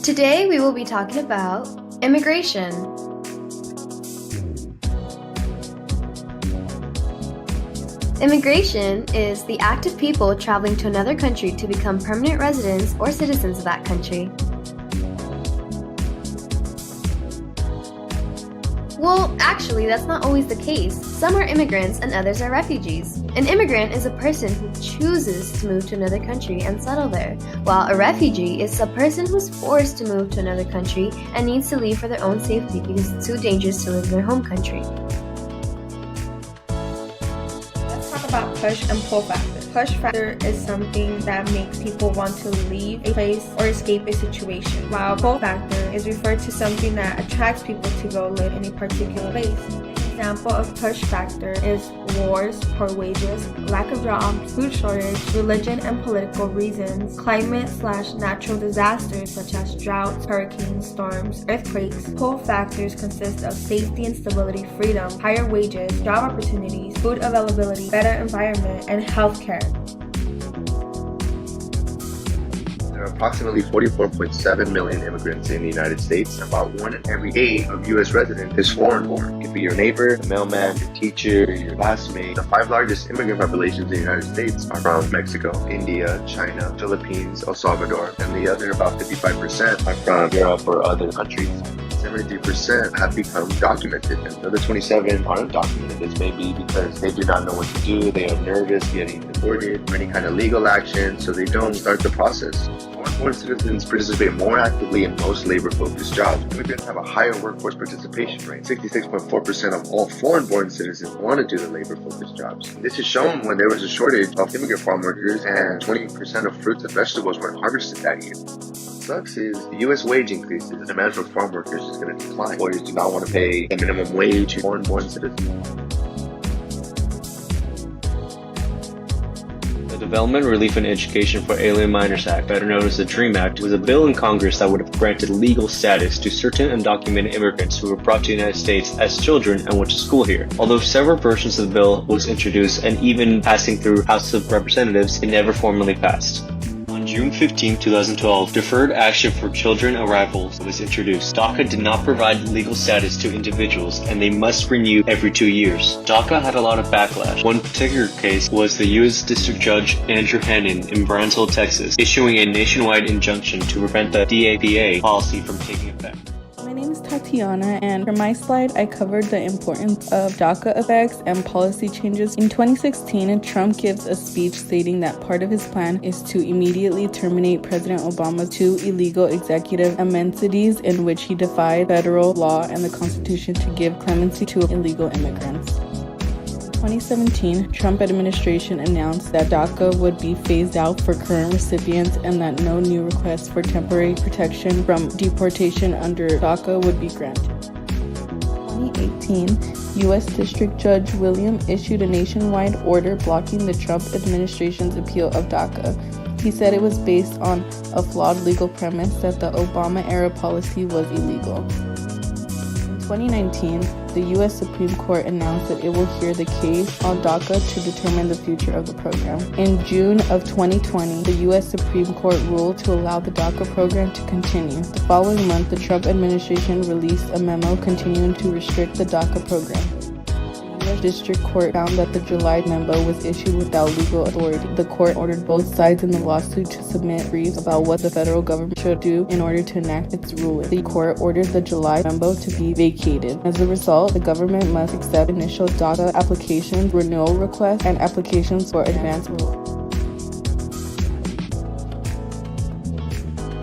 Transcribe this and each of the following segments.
Today we will be talking about immigration. Immigration is the act of people traveling to another country to become permanent residents or citizens of that country. Well, actually, that's not always the case. Some are immigrants and others are refugees. An immigrant is a person who chooses to move to another country and settle there, while a refugee is a person who's forced to move to another country and needs to leave for their own safety because it's too dangerous to live in their home country. Let's talk about push and pull factor. Push factor is something that makes people want to leave a place or escape a situation, while pull factor is referred to something that attracts people to go live in a particular place. An example of push factor is wars, poor wages, lack of jobs, food shortage, religion and political reasons, climate/natural disasters such as droughts, hurricanes, storms, earthquakes. Pull factors consist of safety and stability, freedom, higher wages, job opportunities, food availability, better environment, and healthcare. There are approximately 44.7 million immigrants in the United States. About 1 in every 8 of U.S. residents is foreign-born. It could be your neighbor, the mailman, your teacher, your classmate. The 5 largest immigrant populations in the United States are from Mexico, India, China, Philippines, El Salvador, and the other, about 55%, are from Europe or other countries. 73% have become documented, and the other 27 aren't documented. This may be because they do not know what to do, they are nervous getting deported or any kind of legal action, so they don't start the process. Foreign citizens participate more actively in most labor-focused jobs. Immigrants have a higher workforce participation rate. 66.4% of all foreign-born citizens want to do the labor-focused jobs. This is shown when there was a shortage of immigrant farm workers and 20% of fruits and vegetables weren't harvested that year. What sucks is the U.S. wage increases, the demand for farm workers is going to decline. Employers do not want to pay the minimum wage to foreign-born citizens. The Development, Relief, and Education for Alien Minors Act, better known as the DREAM Act, was a bill in Congress that would have granted legal status to certain undocumented immigrants who were brought to the United States as children and went to school here. Although several versions of the bill was introduced and even passing through House of Representatives, it never formally passed. On June 15, 2012, Deferred Action for Children Arrivals was introduced. DACA did not provide legal status to individuals, and they must renew every 2 years. DACA had a lot of backlash. One particular case was the U.S. District Judge Andrew Hannon in Brownsville, Texas, issuing a nationwide injunction to prevent the DAPA policy from taking effect. My name is Tatiana, and for my slide, I covered the importance of DACA effects and policy changes. In 2016, Trump gives a speech stating that part of his plan is to immediately terminate President Obama's 2 illegal executive amnesties in which he defied federal law and the Constitution to give clemency to illegal immigrants. In 2017, Trump administration announced that DACA would be phased out for current recipients and that no new requests for temporary protection from deportation under DACA would be granted. In 2018, U.S. District Judge William issued a nationwide order blocking the Trump administration's appeal of DACA. He said it was based on a flawed legal premise that the Obama-era policy was illegal. In 2019, the U.S. Supreme Court announced that it will hear the case on DACA to determine the future of the program. In June of 2020, the U.S. Supreme Court ruled to allow the DACA program to continue. The following month, the Trump administration released a memo continuing to restrict the DACA program. The U.S. District Court found that the July memo was issued without legal authority. The court ordered both sides in the lawsuit to submit briefs about what the federal government should do in order to enact its ruling. The court ordered the July memo to be vacated. As a result, the government must accept initial DACA applications, renewal requests, and applications for advance renewal.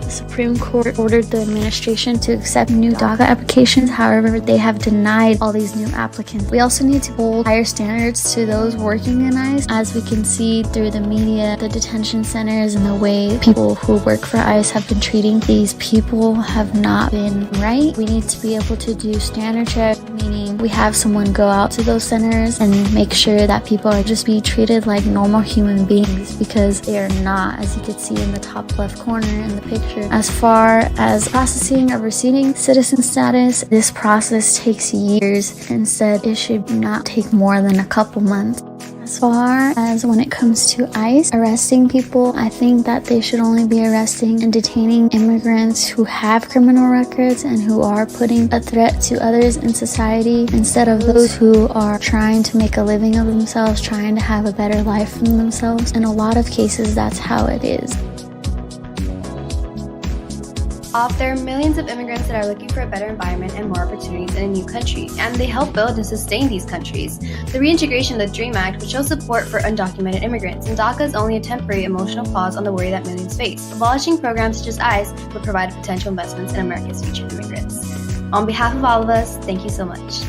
The Supreme Court ordered the administration to accept new DACA applications. However, they have denied all these new applicants. We also need to hold higher standards to those working in ICE. As we can see through the media, the detention centers and the way people who work for ICE have been treating these people have not been right. We need to be able to do standard check, meaning we have someone go out to those centers and make sure that people are just be treated like normal human beings, because they are not, as you can see in the top left corner in the picture. As far as processing or receiving citizen status, this process takes years. Instead, it should not take more than a couple months. As far as when it comes to ICE arresting people, I think that they should only be arresting and detaining immigrants who have criminal records and who are putting a threat to others in society, instead of those who are trying to make a living of themselves, trying to have a better life for themselves. In a lot of cases, that's how it is. There are millions of immigrants that are looking for a better environment and more opportunities in a new country, and they help build and sustain these countries. The reintegration of the DREAM Act would show support for undocumented immigrants, and DACA is only a temporary emotional pause on the worry that millions face. Abolishing programs such as ICE would provide potential investments in America's future immigrants. On behalf of all of us, thank you so much.